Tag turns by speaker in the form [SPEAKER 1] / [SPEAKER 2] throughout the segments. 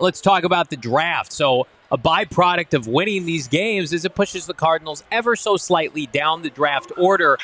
[SPEAKER 1] let's talk about the draft. So a byproduct of winning these games is it pushes the Cardinals ever so slightly down the draft order.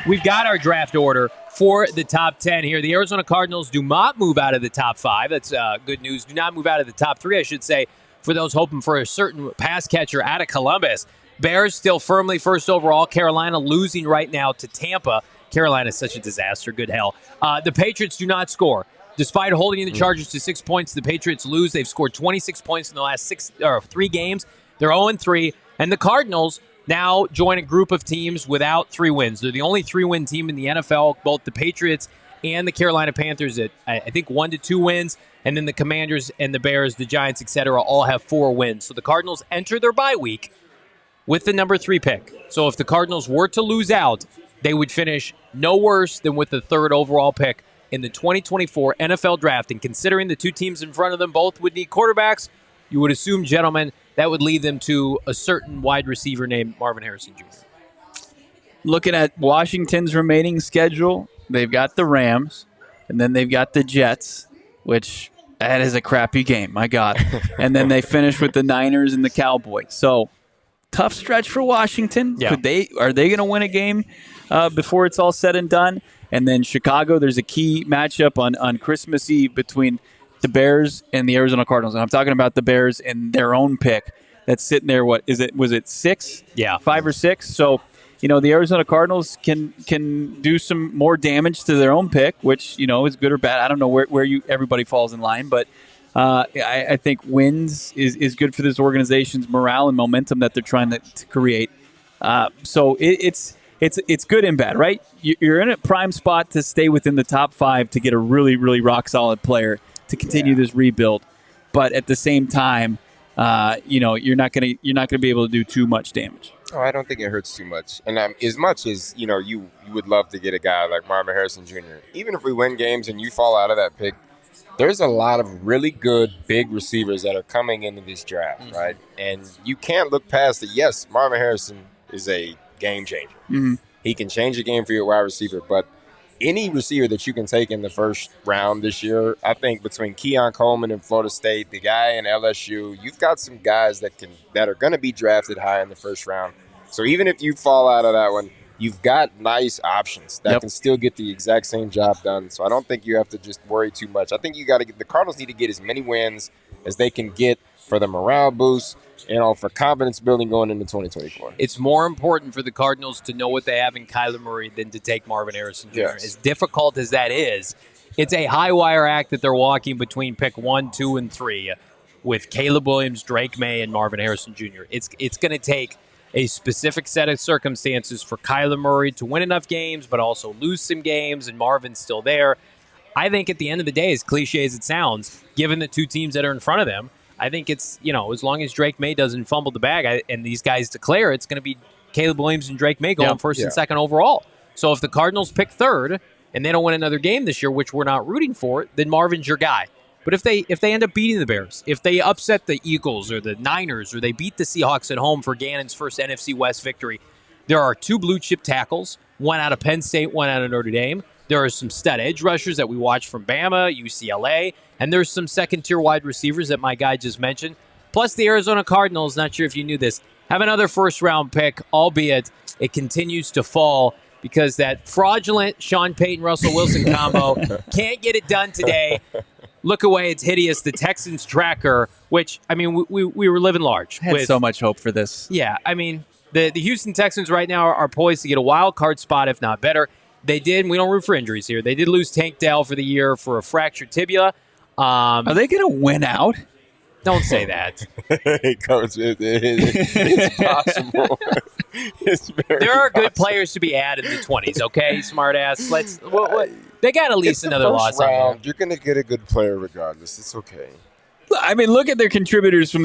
[SPEAKER 1] We've got our draft order for the top 10 here. The Arizona Cardinals do not move out of the top 5. That's good news. Do not move out of the top 3, I should say, for those hoping for a certain pass catcher out of Columbus. Bears still firmly first overall. Carolina losing right now to Tampa. Carolina is such a disaster. Good hell. The Patriots do not score. Despite holding the Chargers to 6 points, the Patriots lose. They've scored 26 points in the last 3 games. They're 0-3. And the Cardinals now join a group of teams without 3 wins. They're the only 3-win team in the NFL. Both the Patriots and the Carolina Panthers at, I think, 1 to 2 wins. And then the Commanders and the Bears, the Giants, etc., all have 4 wins. So the Cardinals enter their bye week with the number 3 pick. So if the Cardinals were to lose out, they would finish no worse than with the 3rd overall pick in the 2024 NFL Draft. And considering the 2 teams in front of them both would need quarterbacks, you would assume, gentlemen, that would lead them to a certain wide receiver named Marvin Harrison Jr.
[SPEAKER 2] Looking at Washington's remaining schedule, they've got the Rams, and then they've got the Jets, which that is a crappy game, my God. And then they finish with the Niners and the Cowboys. So tough stretch for Washington.
[SPEAKER 1] Yeah.
[SPEAKER 2] Are they going to win a game before it's all said and done? And then Chicago, there's a key matchup on Christmas Eve between the Bears and the Arizona Cardinals. And I'm talking about the Bears and their own pick that's sitting there. What is it? Was it 6?
[SPEAKER 1] Yeah.
[SPEAKER 2] 5 or 6? So, the Arizona Cardinals can do some more damage to their own pick, which, is good or bad. I don't know where everybody falls in line, but I think wins is good for this organization's morale and momentum that they're trying to create. So it's good and bad, right? You're in a prime spot to stay within the top 5 to get a really, really rock solid player to continue this rebuild. But at the same time, you're not going to be able to do too much damage.
[SPEAKER 3] Oh, I don't think it hurts too much. And as much as, you would love to get a guy like Marvin Harrison Jr., even if we win games and you fall out of that pick, there's a lot of really good big receivers that are coming into this draft, right? And you can't look past it. Yes, Marvin Harrison is a game changer.
[SPEAKER 2] Mm-hmm.
[SPEAKER 3] He can change the game for your wide receiver, but any receiver that you can take in the first round this year, I think between Keon Coleman in Florida State, the guy in LSU, you've got some guys that are going to be drafted high in the first round. So even if you fall out of that one, you've got nice options that can still get the exact same job done. So I don't think you have to just worry too much. I think the Cardinals need to get as many wins as they can get for the morale boost, for confidence building going into 2024.
[SPEAKER 1] It's more important for the Cardinals to know what they have in Kyler Murray than to take Marvin Harrison Jr.
[SPEAKER 3] Yes.
[SPEAKER 1] As difficult as that is, it's a high wire act that they're walking between pick 1, 2, and 3 with Caleb Williams, Drake May, and Marvin Harrison Jr. It's going to take a specific set of circumstances for Kyler Murray to win enough games, but also lose some games, and Marvin's still there. I think at the end of the day, as cliche as it sounds, given the 2 teams that are in front of them, I think it's, as long as Drake May doesn't fumble the bag and these guys declare, it's going to be Caleb Williams and Drake May going first and second overall. So if the Cardinals pick 3rd and they don't win another game this year, which we're not rooting for, then Marvin's your guy. But if they end up beating the Bears, if they upset the Eagles or the Niners, or they beat the Seahawks at home for Gannon's first NFC West victory, there are 2 blue chip tackles, one out of Penn State, one out of Notre Dame. There are some stud edge rushers that we watch from Bama, UCLA, and there's some second-tier wide receivers that my guy just mentioned. Plus the Arizona Cardinals, not sure if you knew this, have another first-round pick, albeit it continues to fall because that fraudulent Sean Payton-Russell Wilson combo can't get it done today. Look away, it's hideous. The Texans tracker, which, we were living large.
[SPEAKER 2] I had so much hope for this.
[SPEAKER 1] Yeah, the Houston Texans right now are poised to get a wild card spot, if not better. They did, we don't root for injuries here, they did lose Tank Dell for the year for a fractured tibia.
[SPEAKER 2] Are they going to win out?
[SPEAKER 1] Don't say that.
[SPEAKER 3] Coach, it's possible.
[SPEAKER 1] There are good players to be had in the 20s, okay, smartass? They got at least another loss on
[SPEAKER 3] You're going to get a good player regardless. It's okay.
[SPEAKER 2] Look at their contributors from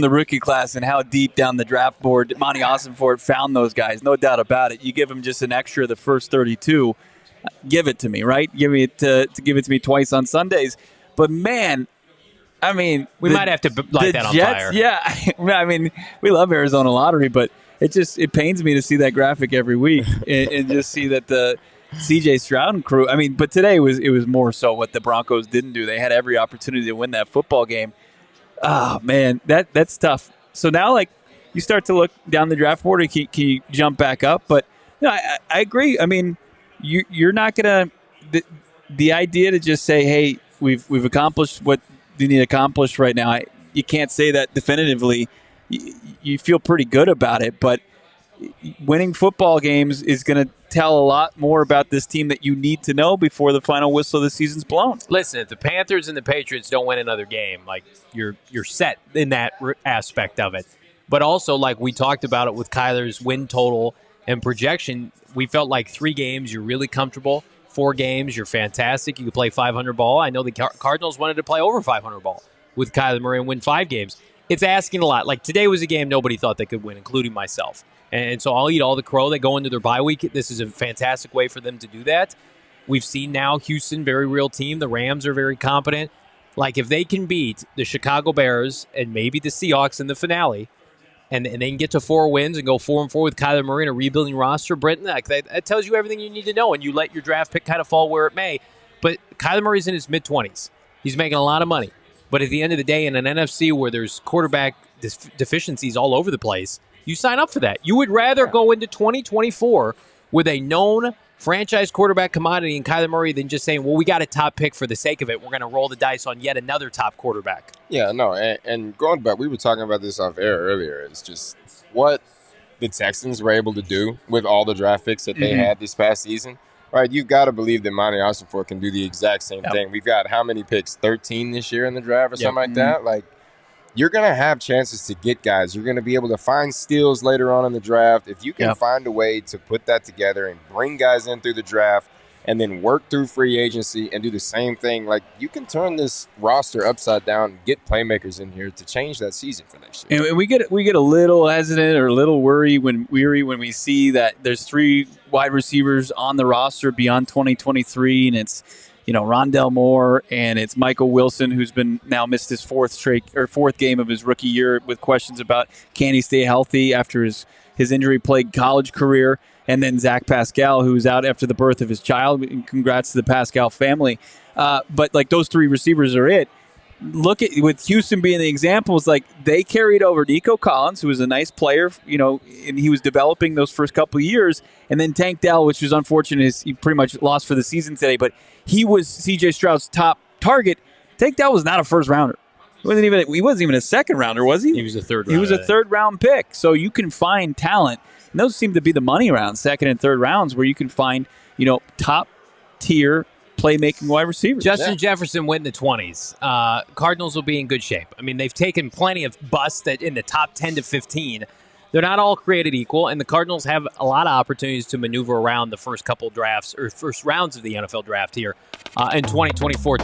[SPEAKER 2] the rookie class and how deep down the draft board Monty Ossenfort found those guys. No doubt about it. You give them just an extra the first 32, give it to me, right? Give it to me twice on Sundays. But man,
[SPEAKER 1] we might have to light that on
[SPEAKER 2] Jets,
[SPEAKER 1] fire.
[SPEAKER 2] Yeah, we love Arizona lottery, but it pains me to see that graphic every week and just see that the C.J. Stroud and crew. But today it was more so what the Broncos didn't do. They had every opportunity to win that football game. Oh man, that's tough. So now, like, you start to look down the draft board, and can you jump back up? But I agree. I mean, you're not gonna the idea to just say, hey, we've accomplished what you need to accomplish right now. You can't say that definitively. You feel pretty good about it, but winning football games is going to tell a lot more about this team that you need to know before the final whistle of the season's blown.
[SPEAKER 1] Listen, if the Panthers and the Patriots don't win another game, like you're set in that aspect of it. But also, like we talked about it with Kyler's win total and projection, we felt like 3 games you're really comfortable. 4 games you're fantastic. You can play 500 ball. I know the Cardinals wanted to play over 500 ball with Kyler Murray and win 5 games. It's asking a lot. Like today was a game nobody thought they could win, including myself. And so I'll eat all the crow. They go into their bye week. This is a fantastic way for them to do that. We've seen now Houston, very real team. The Rams are very competent. Like if they can beat the Chicago Bears and maybe the Seahawks in the finale, and they can get to 4 wins and go 4-4 with Kyler Murray and a rebuilding roster, Brenton, that tells you everything you need to know, and you let your draft pick kind of fall where it may. But Kyler Murray's in his mid-20s. He's making a lot of money. But at the end of the day, in an NFC where there's quarterback deficiencies all over the place, you sign up for that. You would rather go into 2024 with a known franchise quarterback commodity in Kyler Murray than just saying, well, we got a top pick for the sake of it. We're going to roll the dice on yet another top quarterback.
[SPEAKER 3] Yeah, no, and going back, we were talking about this off air earlier. It's just what the Texans were able to do with all the draft picks that they had this past season. Right, you've got to believe that Monty Ossenfort can do the exact same thing. We've got how many picks? 13 this year in the draft or something like that? Like, you're going to have chances to get guys. You're going to be able to find steals later on in the draft. If you can find a way to put that together and bring guys in through the draft and then work through free agency and do the same thing, like you can turn this roster upside down and get playmakers in here to change that season for next year.
[SPEAKER 2] And we get a little hesitant or a little weary when we see that there's 3 wide receivers on the roster beyond 2023, and it's Rondell Moore and it's Michael Wilson, who's been now missed his 4th game of his rookie year with questions about can he stay healthy after his injury-plagued college career. And then Zach Pascal, who's out after the birth of his child. Congrats to the Pascal family. But like those 3 receivers are it. Look at with Houston being the examples, like they carried over Nico Collins, who was a nice player, and he was developing those first couple of years. And then Tank Dell, which was unfortunate, he pretty much lost for the season today. But he was C.J. Stroud's top target. Tank Dell was not a first rounder. He wasn't even a second rounder, was he?
[SPEAKER 1] He was a third rounder.
[SPEAKER 2] He was a third round pick. So you can find talent. And those seem to be the money rounds, 2nd and 3rd rounds, where you can find, top tier playmaking wide receivers.
[SPEAKER 1] Justin Jefferson went in the 20s. Cardinals will be in good shape. I mean, they've taken plenty of busts that in the top 10 to 15. They're not all created equal, and the Cardinals have a lot of opportunities to maneuver around the first couple drafts or first rounds of the NFL draft here in 2024.